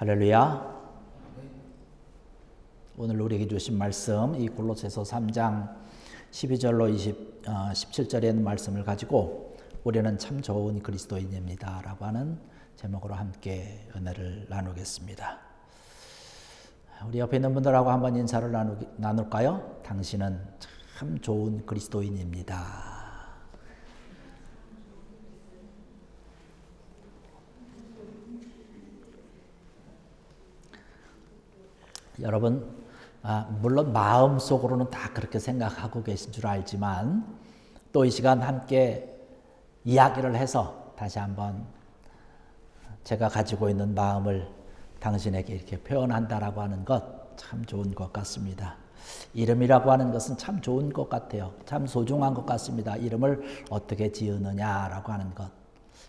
할렐루야. 오늘 우리에게 주신 말씀 이 골로새서 3장 12절로 17절에 있는 말씀을 가지고 우리는 참 좋은 그리스도인입니다 라고 하는 제목으로 함께 은혜를 나누겠습니다. 우리 옆에 있는 분들하고 한번 인사를 나눌까요? 당신은 참 좋은 그리스도인입니다. 여러분, 물론 마음속으로는 다 그렇게 생각하고 계신 줄 알지만 또 이 시간 함께 이야기를 해서 다시 한번 제가 가지고 있는 마음을 당신에게 이렇게 표현한다라고 하는 것 참 좋은 것 같습니다. 이름이라고 하는 것은 참 좋은 것 같아요. 참 소중한 것 같습니다. 이름을 어떻게 지으느냐라고 하는 것,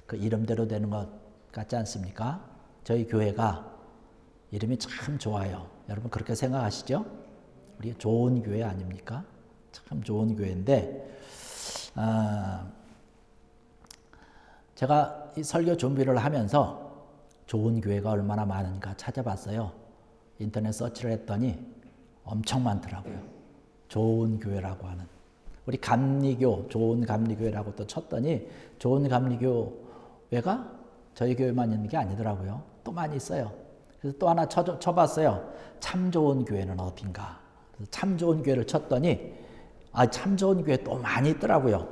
그 이름대로 되는 것 같지 않습니까? 저희 교회가 이름이 참 좋아요. 여러분 그렇게 생각하시죠? 우리 좋은 교회 아닙니까? 참 좋은 교회인데 제가 이 설교 준비를 하면서 좋은 교회가 얼마나 많은가 찾아봤어요. 인터넷 서치를 했더니 엄청 많더라고요. 좋은 교회라고 하는. 우리 감리교, 좋은 감리교회라고 또 쳤더니 좋은 감리교회가 저희 교회만 있는 게 아니더라고요. 또 많이 있어요. 그래서 또 하나 쳐봤어요. 참 좋은 교회는 어딘가. 참 좋은 교회를 쳤더니 참 좋은 교회 또 많이 있더라고요.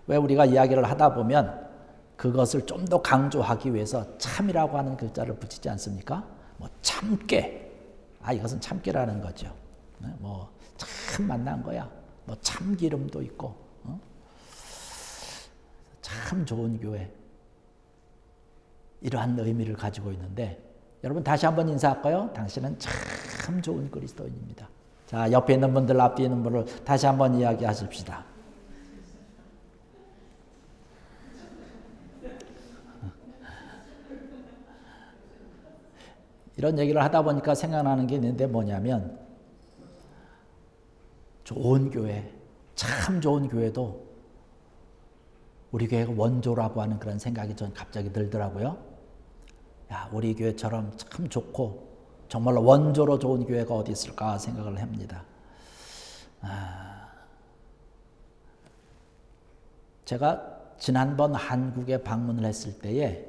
왜 우리가 이야기를 하다 보면 그것을 좀 더 강조하기 위해서 참이라고 하는 글자를 붙이지 않습니까? 뭐 참깨. 이것은 참깨라는 거죠. 뭐 참 만난 거야. 뭐 참기름도 있고. 참 좋은 교회. 이러한 의미를 가지고 있는데 여러분 다시 한번 인사할까요? 당신은 참 좋은 그리스도인입니다. 자, 옆에 있는 분들, 앞에 있는 분을 다시 한번 이야기하십시다. 이런 얘기를 하다 보니까 생각나는 게 있는데 뭐냐면 좋은 교회, 참 좋은 교회도 우리 교회가 원조라고 하는 그런 생각이 전 갑자기 들더라고요. 우리 교회처럼 참 좋고 정말로 원조로 좋은 교회가 어디 있을까 생각을 합니다. 제가 지난번 한국에 방문을 했을 때에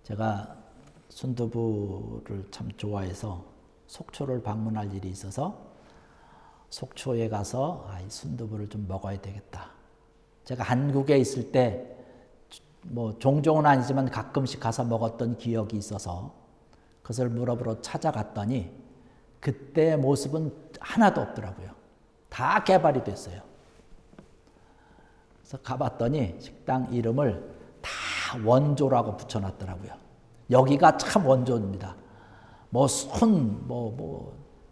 제가 순두부를 참 좋아해서 속초를 방문할 일이 있어서 속초에 가서 이 순두부를 좀 먹어야 되겠다. 제가 한국에 있을 때 뭐 종종은 아니지만 가끔씩 가서 먹었던 기억이 있어서 그것을 물어보러 찾아갔더니 그때의 모습은 하나도 없더라고요. 다 개발이 됐어요. 그래서 가봤더니 식당 이름을 다 원조라고 붙여놨더라고요. 여기가 참 원조입니다.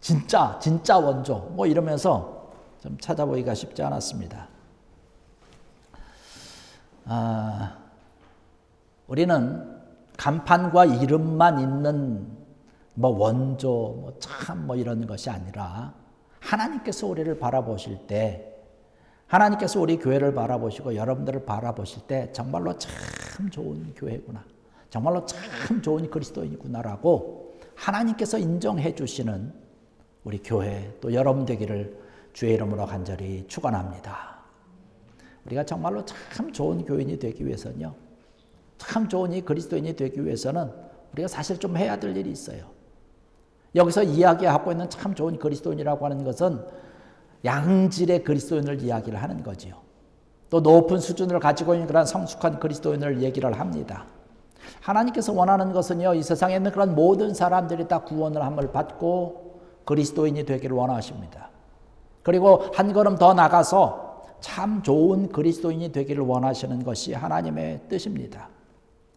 진짜 원조 이러면서 좀 찾아보기가 쉽지 않았습니다. 우리는 간판과 이름만 있는 원조, 이런 것이 아니라 하나님께서 우리를 바라보실 때, 하나님께서 우리 교회를 바라보시고 여러분들을 바라보실 때 정말로 참 좋은 교회구나, 정말로 참 좋은 그리스도인이구나라고 하나님께서 인정해 주시는 우리 교회 또 여러분 되기를 주의 이름으로 간절히 축원합니다. 우리가 정말로 참 좋은 교인이 되기 위해서는요, 참 좋은 이 그리스도인이 되기 위해서는 우리가 사실 좀 해야 될 일이 있어요. 여기서 이야기하고 있는 참 좋은 그리스도인이라고 하는 것은 양질의 그리스도인을 이야기를 하는 거지요. 또 높은 수준을 가지고 있는 그런 성숙한 그리스도인을 얘기를 합니다. 하나님께서 원하는 것은요, 이 세상에 있는 그런 모든 사람들이 다 구원을 함을 받고 그리스도인이 되기를 원하십니다. 그리고 한 걸음 더 나가서 참 좋은 그리스도인이 되기를 원하시는 것이 하나님의 뜻입니다.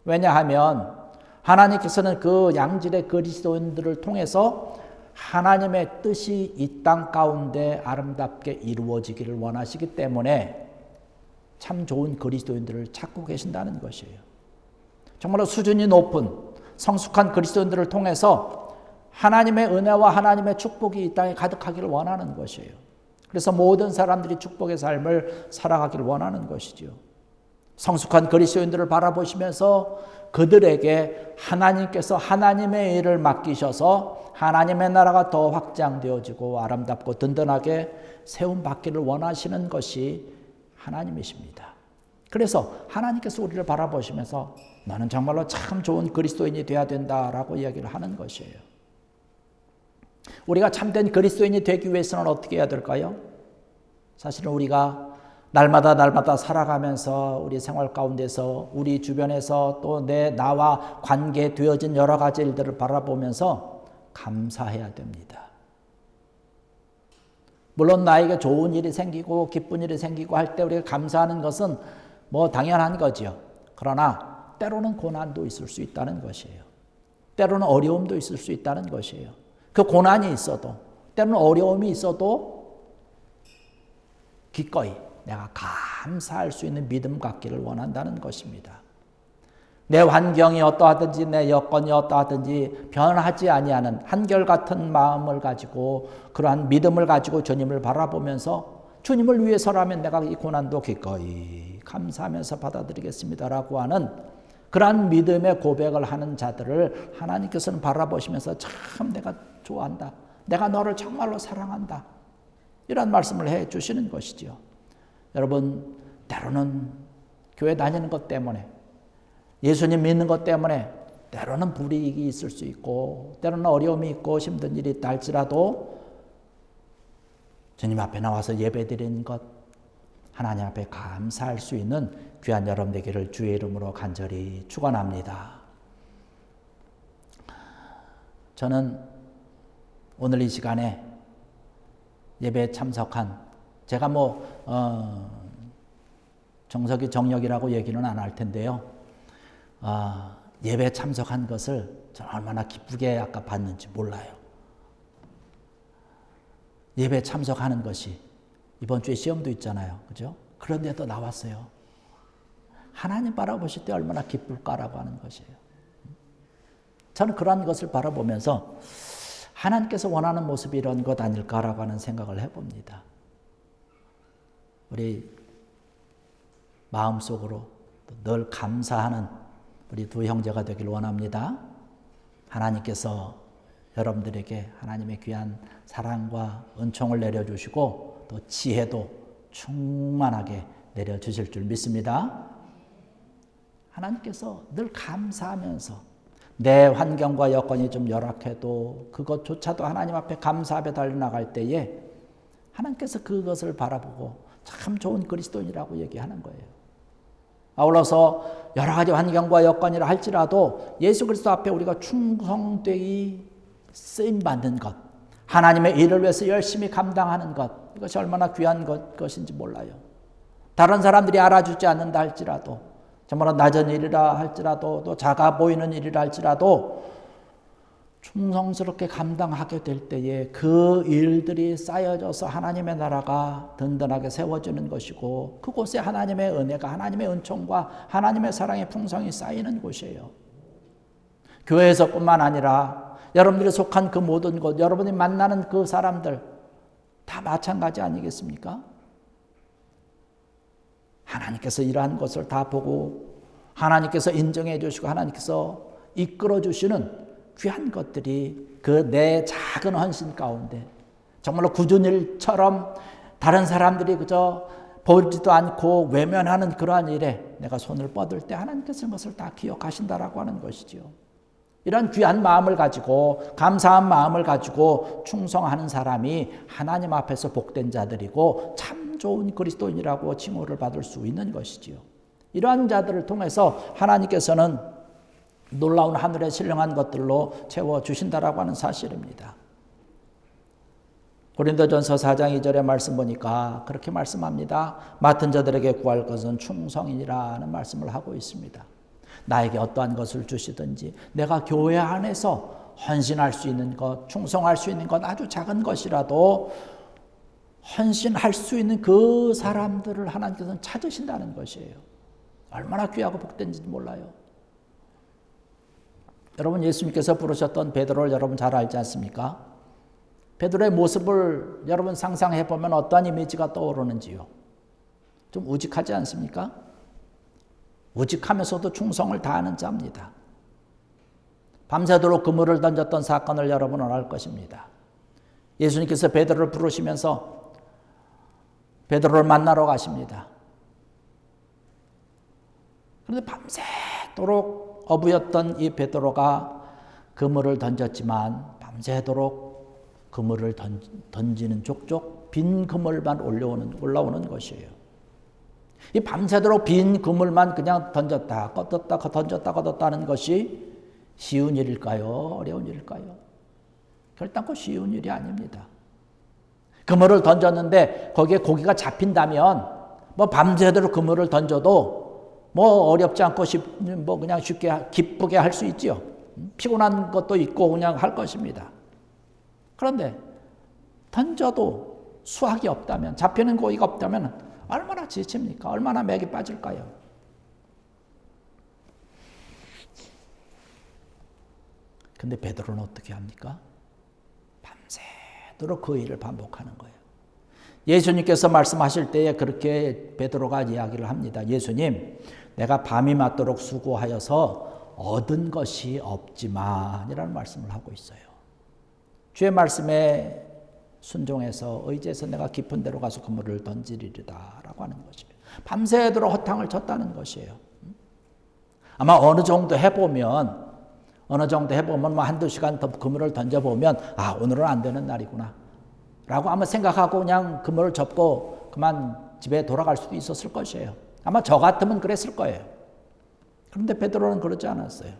왜냐하면 하나님께서는 그 양질의 그리스도인들을 통해서 하나님의 뜻이 이 땅 가운데 아름답게 이루어지기를 원하시기 때문에 참 좋은 그리스도인들을 찾고 계신다는 것이에요. 정말로 수준이 높은 성숙한 그리스도인들을 통해서 하나님의 은혜와 하나님의 축복이 이 땅에 가득하기를 원하는 것이에요. 그래서 모든 사람들이 축복의 삶을 살아가기를 원하는 것이죠. 성숙한 그리스도인들을 바라보시면서 그들에게 하나님께서 하나님의 일을 맡기셔서 하나님의 나라가 더 확장되어지고 아름답고 든든하게 세움받기를 원하시는 것이 하나님이십니다. 그래서 하나님께서 우리를 바라보시면서 너는 정말로 참 좋은 그리스도인이 되어야 된다라고 이야기를 하는 것이에요. 우리가 참된 그리스도인이 되기 위해서는 어떻게 해야 될까요? 사실은 우리가 날마다 살아가면서 우리 생활 가운데서 우리 주변에서 또 나와 관계되어진 여러 가지 일들을 바라보면서 감사해야 됩니다. 물론 나에게 좋은 일이 생기고 기쁜 일이 생기고 할 때 우리가 감사하는 것은 뭐 당연한 거죠. 그러나 때로는 고난도 있을 수 있다는 것이에요. 때로는 어려움도 있을 수 있다는 것이에요. 그 고난이 있어도 때로는 어려움이 있어도 기꺼이 내가 감사할 수 있는 믿음 갖기를 원한다는 것입니다. 내 환경이 어떠하든지 내 여건이 어떠하든지 변하지 아니하는 한결같은 마음을 가지고 그러한 믿음을 가지고 주님을 바라보면서 주님을 위해서라면 내가 이 고난도 기꺼이 감사하면서 받아들이겠습니다라고 하는 그러한 믿음의 고백을 하는 자들을 하나님께서는 바라보시면서 참 내가 좋아한다. 내가 너를 정말로 사랑한다. 이런 말씀을 해 주시는 것이죠. 여러분, 때로는 교회 다니는 것 때문에 예수님 믿는 것 때문에 때로는 불이익이 있을 수 있고 때로는 어려움이 있고 힘든 일이 있다 할지라도 주님 앞에 나와서 예배드리는 것 하나님 앞에 감사할 수 있는 귀한 여러분 되기를 주의 이름으로 간절히 축원합니다. 저는 오늘 이 시간에 예배에 참석한 제가 정석이 정력이라고 얘기는 안 할 텐데요. 예배에 참석한 것을 저는 얼마나 기쁘게 아까 봤는지 몰라요. 예배에 참석하는 것이 이번 주에 시험도 있잖아요. 그죠? 그런데도 나왔어요. 하나님 바라보실 때 얼마나 기쁠까라고 하는 것이에요. 저는 그러한 것을 바라보면서 하나님께서 원하는 모습이 이런 것 아닐까라고 하는 생각을 해봅니다. 우리 마음속으로 늘 감사하는 우리 두 형제가 되길 원합니다. 하나님께서 여러분들에게 하나님의 귀한 사랑과 은총을 내려주시고 또 지혜도 충만하게 내려주실 줄 믿습니다. 하나님께서 늘 감사하면서 내 환경과 여건이 좀 열악해도 그것조차도 하나님 앞에 감사하며 달려나갈 때에 하나님께서 그것을 바라보고 참 좋은 그리스도인이라고 얘기하는 거예요. 아울러서 여러 가지 환경과 여건이라 할지라도 예수 그리스도 앞에 우리가 충성되이 쓰임받는 것, 하나님의 일을 위해서 열심히 감당하는 것, 이것이 얼마나 귀한 것인지 몰라요. 다른 사람들이 알아주지 않는다 할지라도, 정말 낮은 일이라 할지라도, 또 작아 보이는 일이라 할지라도 충성스럽게 감당하게 될 때에 그 일들이 쌓여져서 하나님의 나라가 든든하게 세워지는 것이고 그곳에 하나님의 은혜가, 하나님의 은총과 하나님의 사랑의 풍성이 쌓이는 곳이에요. 교회에서뿐만 아니라 여러분들이 속한 그 모든 곳, 여러분이 만나는 그 사람들 다 마찬가지 아니겠습니까? 하나님께서 이러한 것을 다 보고 하나님께서 인정해 주시고 하나님께서 이끌어 주시는 귀한 것들이 그 내 작은 헌신 가운데 정말로 굳은 일처럼 다른 사람들이 그저 보지도 않고 외면하는 그러한 일에 내가 손을 뻗을 때 하나님께서 그것을 다 기억하신다라고 하는 것이지요. 이런 귀한 마음을 가지고 감사한 마음을 가지고 충성하는 사람이 하나님 앞에서 복된 자들이고 참 좋은 그리스도인이라고 칭호를 받을 수 있는 것이지요. 이러한 자들을 통해서 하나님께서는 놀라운 하늘의 신령한 것들로 채워주신다라고 하는 사실입니다. 고린도전서 4장 2절의 말씀 보니까 그렇게 말씀합니다. 맡은 자들에게 구할 것은 충성이라는 말씀을 하고 있습니다. 나에게 어떠한 것을 주시든지 내가 교회 안에서 헌신할 수 있는 것, 충성할 수 있는 것 아주 작은 것이라도 헌신할 수 있는 그 사람들을 하나님께서는 찾으신다는 것이에요. 얼마나 귀하고 복된지 몰라요. 여러분 예수님께서 부르셨던 베드로를 여러분 잘 알지 않습니까? 베드로의 모습을 여러분 상상해 보면 어떠한 이미지가 떠오르는지요? 좀 우직하지 않습니까? 우직하면서도 충성을 다하는 자입니다. 밤새도록 그물을 던졌던 사건을 여러분은 알 것입니다. 예수님께서 베드로를 부르시면서 베드로를 만나러 가십니다. 그런데 밤새도록 어부였던 이 베드로가 그물을 던졌지만 밤새도록 그물을 던지는 족족 빈 그물만 올라오는 것이에요. 이 밤새도록 빈 그물만 그냥 던졌다 껐다 던졌다 껐다 하는 것이 쉬운 일일까요? 어려운 일일까요? 결단코 쉬운 일이 아닙니다. 그물을 던졌는데 거기에 고기가 잡힌다면 뭐 밤새도록 그물을 던져도 뭐 어렵지 않고 뭐 그냥 쉽게 기쁘게 할 수 있지요. 피곤한 것도 있고 그냥 할 것입니다. 그런데 던져도 수확이 없다면, 잡히는 고기가 없다면 얼마나 지칩니까? 얼마나 맥이 빠질까요? 근데 베드로는 어떻게 합니까? 밤새도록 그 일을 반복하는 거예요. 예수님께서 말씀하실 때에 그렇게 베드로가 이야기를 합니다. 예수님, 내가 밤이 맞도록 수고하여서 얻은 것이 없지만 이라는 말씀을 하고 있어요. 주의 말씀에 순종해서 의지해서 내가 깊은 데로 가서 그물을 던지리이다 라고 하는 것이에요. 밤새도록 허탕을 쳤다는 것이에요. 아마 어느 정도 해보면 뭐 한두 시간 더 그물을 던져보면 오늘은 안 되는 날이구나 라고 아마 생각하고 그냥 그물을 접고 그만 집에 돌아갈 수도 있었을 것이에요. 아마 저 같으면 그랬을 거예요. 그런데 베드로는 그러지 않았어요.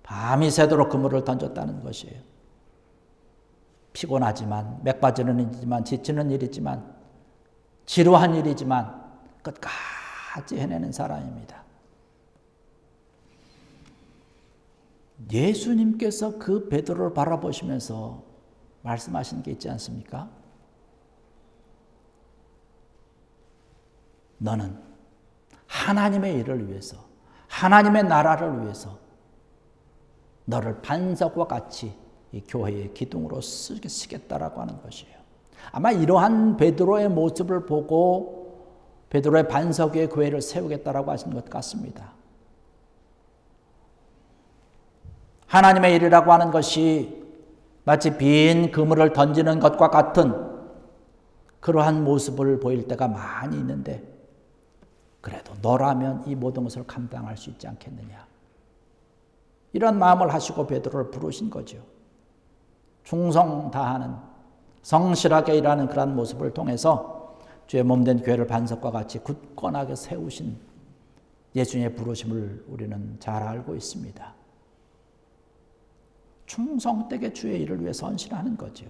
밤이 새도록 그물을 던졌다는 것이에요. 피곤하지만, 맥 빠지는 일이지만, 지치는 일이지만, 지루한 일이지만 끝까지 해내는 사람입니다. 예수님께서 그 베드로를 바라보시면서 말씀하신 게 있지 않습니까? 너는 하나님의 일을 위해서, 하나님의 나라를 위해서 너를 반석과 같이 이 교회의 기둥으로 쓰겠다라고 하는 것이에요. 아마 이러한 베드로의 모습을 보고 베드로의 반석 위에 교회를 세우겠다라고 하신 것 같습니다. 하나님의 일이라고 하는 것이 마치 빈 그물을 던지는 것과 같은 그러한 모습을 보일 때가 많이 있는데 그래도 너라면 이 모든 것을 감당할 수 있지 않겠느냐. 이런 마음을 하시고 베드로를 부르신 거죠. 충성 다하는 성실하게 일하는 그런 모습을 통해서 주의 몸된 교회를 반석과 같이 굳건하게 세우신 예수님의 부르심을 우리는 잘 알고 있습니다. 충성되게 주의 일을 위해 헌신하는 거죠.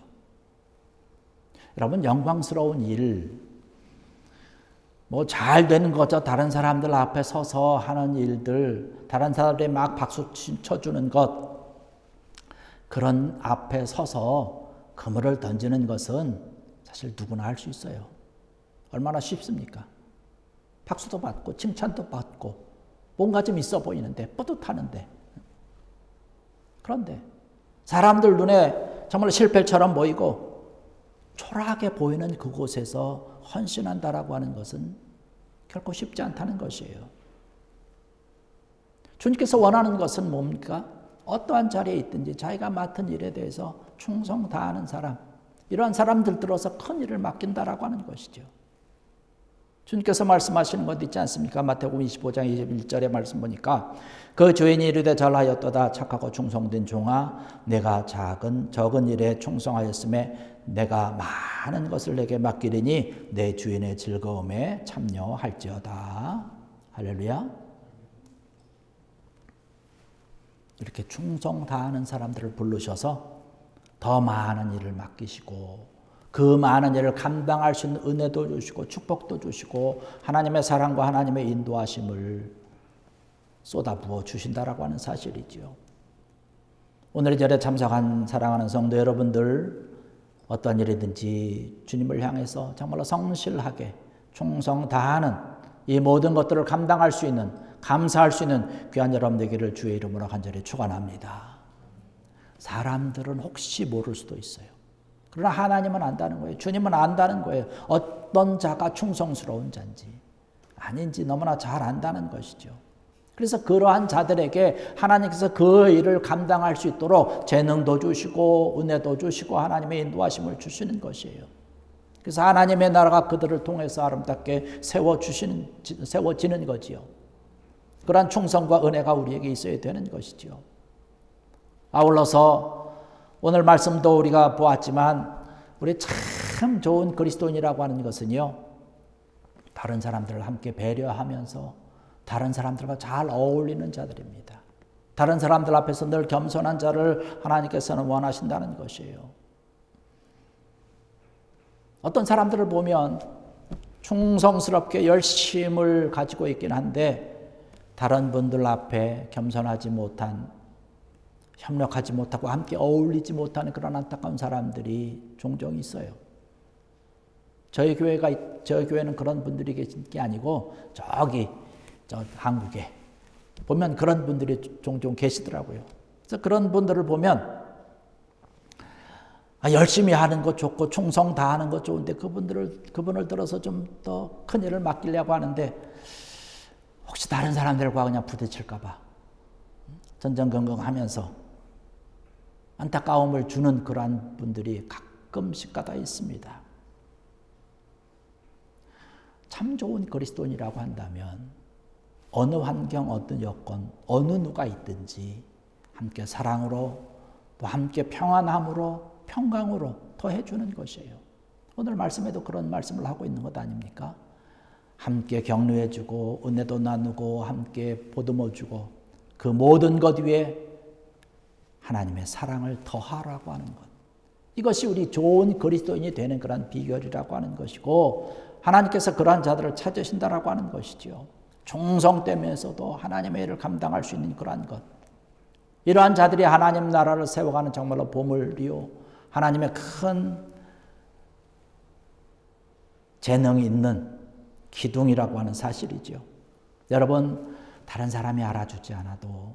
여러분, 영광스러운 일, 뭐 잘 되는 거죠. 다른 사람들 앞에 서서 하는 일들, 다른 사람들이 막 박수 쳐주는 것, 그런 앞에 서서 그물을 던지는 것은 사실 누구나 할 수 있어요. 얼마나 쉽습니까? 박수도 받고 칭찬도 받고 뭔가 좀 있어 보이는데, 뿌듯하는데. 그런데 사람들 눈에 정말 실패처럼 보이고 초라하게 보이는 그곳에서 헌신한다라고 하는 것은 결코 쉽지 않다는 것이에요. 주님께서 원하는 것은 뭡니까? 어떠한 자리에 있든지 자기가 맡은 일에 대해서 충성 다하는 사람, 이러한 사람들 들어서 큰 일을 맡긴다라고 하는 것이죠. 주님께서 말씀하시는 것 있지 않습니까? 마태복음 25장 21절의 말씀 보니까 그 주인이 이르되 잘하였도다 착하고 충성된 종아 내가 적은 일에 충성하였음에 내가 많은 것을 내게 맡기리니 내 주인의 즐거움에 참여할지어다. 할렐루야. 이렇게 충성 다하는 사람들을 부르셔서 더 많은 일을 맡기시고 그 많은 일을 감당할 수 있는 은혜도 주시고 축복도 주시고 하나님의 사랑과 하나님의 인도하심을 쏟아부어 주신다라고 하는 사실이지요. 오늘 이 자리에 참석한 사랑하는 성도 여러분들, 어떤 일이든지 주님을 향해서 정말로 성실하게 충성 다하는 이 모든 것들을 감당할 수 있는, 감사할 수 있는 귀한 여러분 되기를 주의 이름으로 간절히 축원합니다. 사람들은 혹시 모를 수도 있어요. 그러나 하나님은 안다는 거예요. 주님은 안다는 거예요. 어떤 자가 충성스러운 자인지 아닌지 너무나 잘 안다는 것이죠. 그래서 그러한 자들에게 하나님께서 그 일을 감당할 수 있도록 재능도 주시고 은혜도 주시고 하나님의 인도하심을 주시는 것이에요. 그래서 하나님의 나라가 그들을 통해서 아름답게 세워지는 거지요. 그러한 충성과 은혜가 우리에게 있어야 되는 것이지요. 아울러서 오늘 말씀도 우리가 보았지만 우리 참 좋은 그리스도인이라고 하는 것은요, 다른 사람들을 함께 배려하면서 다른 사람들과 잘 어울리는 자들입니다. 다른 사람들 앞에서 늘 겸손한 자를 하나님께서는 원하신다는 것이에요. 어떤 사람들을 보면 충성스럽게 열심을 가지고 있긴 한데 다른 분들 앞에 겸손하지 못한, 협력하지 못하고 함께 어울리지 못하는 그런 안타까운 사람들이 종종 있어요. 저희 교회는 그런 분들이 계신 게 아니고 저 한국에 보면 그런 분들이 종종 계시더라고요. 그래서 그런 분들을 보면 열심히 하는 것 좋고 충성 다하는 것 좋은데 그분을 들어서 좀 더 큰 일을 맡기려고 하는데 혹시 다른 사람들과 그냥 부딪힐까 봐 전전긍긍하면서 안타까움을 주는 그러한 분들이 가끔씩 가다 있습니다. 참 좋은 그리스도인이라고 한다면 어느 환경, 어떤 여건, 어느 누가 있든지 함께 사랑으로 또 함께 평안함으로 평강으로 더해주는 것이에요. 오늘 말씀에도 그런 말씀을 하고 있는 것 아닙니까? 함께 격려해주고 은혜도 나누고 함께 보듬어주고 그 모든 것 위에 하나님의 사랑을 더하라고 하는 것. 이것이 우리 좋은 그리스도인이 되는 그런 비결이라고 하는 것이고 하나님께서 그러한 자들을 찾으신다라고 하는 것이죠. 충성되면서도 하나님의 일을 감당할 수 있는 그러한 것. 이러한 자들이 하나님 나라를 세워가는 정말로 보물이요, 하나님의 큰 재능이 있는 기둥이라고 하는 사실이죠. 여러분, 다른 사람이 알아주지 않아도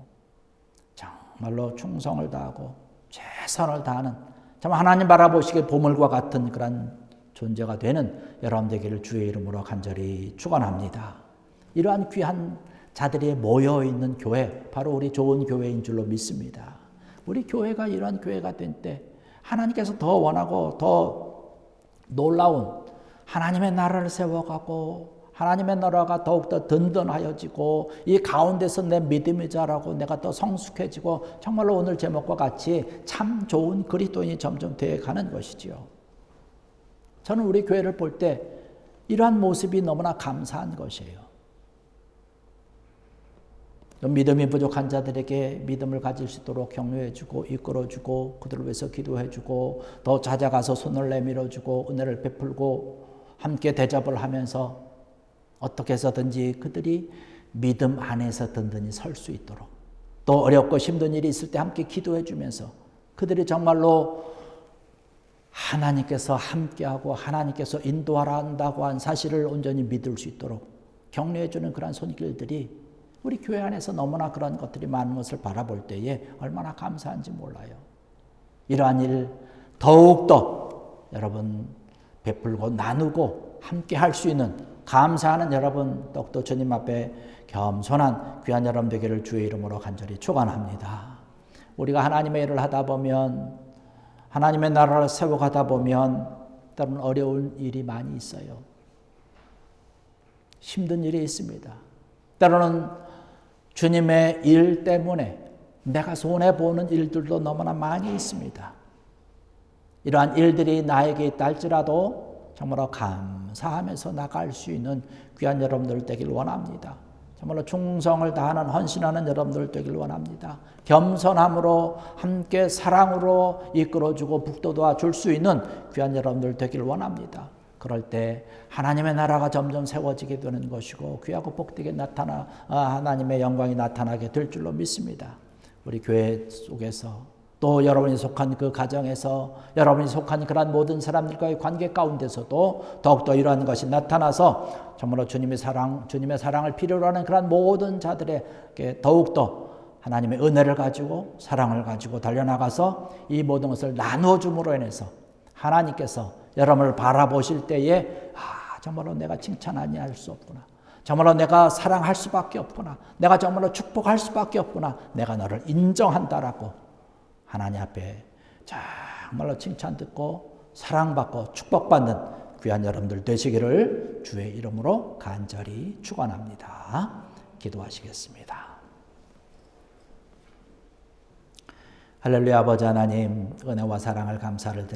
정말로 충성을 다하고 최선을 다하는 정말 하나님 바라보시기에 보물과 같은 그런 존재가 되는 여러분 되기를 주의 이름으로 간절히 축원합니다. 이러한 귀한 자들이 모여있는 교회, 바로 우리 좋은 교회인 줄로 믿습니다. 우리 교회가 이러한 교회가 된 때 하나님께서 더 원하고 더 놀라운 하나님의 나라를 세워가고 하나님의 나라가 더욱더 든든하여지고 이 가운데서 내 믿음이 자라고 내가 더 성숙해지고 정말로 오늘 제목과 같이 참 좋은 그리스도인이 점점 되어가는 것이지요. 저는 우리 교회를 볼 때 이러한 모습이 너무나 감사한 것이에요. 믿음이 부족한 자들에게 믿음을 가질 수 있도록 격려해주고 이끌어주고 그들을 위해서 기도해주고 더 찾아가서 손을 내밀어주고 은혜를 베풀고 함께 대접을 하면서 어떻게 해서든지 그들이 믿음 안에서 든든히 설 수 있도록 또 어렵고 힘든 일이 있을 때 함께 기도해주면서 그들이 정말로 하나님께서 함께하고 하나님께서 인도하라 한다고 한 사실을 온전히 믿을 수 있도록 격려해주는 그런 손길들이 우리 교회 안에서 너무나 그런 것들이 많은 것을 바라볼 때에 얼마나 감사한지 몰라요. 이러한 일 더욱더 여러분 베풀고 나누고 함께 할 수 있는 감사하는 여러분 또 주님 앞에 겸손한 귀한 여러분 되기를 주의 이름으로 간절히 축원합니다. 우리가 하나님의 일을 하다 보면 하나님의 나라를 세워가다 보면 때로는 어려운 일이 많이 있어요. 힘든 일이 있습니다. 때로는 주님의 일 때문에 내가 손해보는 일들도 너무나 많이 있습니다. 이러한 일들이 나에게 있다 할지라도 정말로 감사하면서 나갈 수 있는 귀한 여러분들 되길 원합니다. 정말로 충성을 다하는 헌신하는 여러분들 되길 원합니다. 겸손함으로 함께 사랑으로 이끌어주고 북돋아 줄 수 있는 귀한 여러분들 되길 원합니다. 그럴 때 하나님의 나라가 점점 세워지게 되는 것이고 귀하고 복되게 하나님의 영광이 나타나게 될 줄로 믿습니다. 우리 교회 속에서 또 여러분이 속한 그 가정에서 여러분이 속한 그런 모든 사람들과의 관계 가운데서도 더욱더 이러한 것이 나타나서 정말로 주님의 사랑을 필요로 하는 그런 모든 자들에게 더욱더 하나님의 은혜를 가지고 사랑을 가지고 달려나가서 이 모든 것을 나누어 줌으로 인해서 하나님께서 여러분을 바라보실 때에 정말로 내가 칭찬 아니할 수 없구나. 정말로 내가 사랑할 수밖에 없구나. 내가 정말로 축복할 수밖에 없구나. 내가 너를 인정한다라고 하나님 앞에 정말로 칭찬 듣고 사랑받고 축복받는 귀한 여러분들 되시기를 주의 이름으로 간절히 축원합니다. 기도하시겠습니다. 할렐루야. 아버지 하나님, 은혜와 사랑을 감사를 드립니다.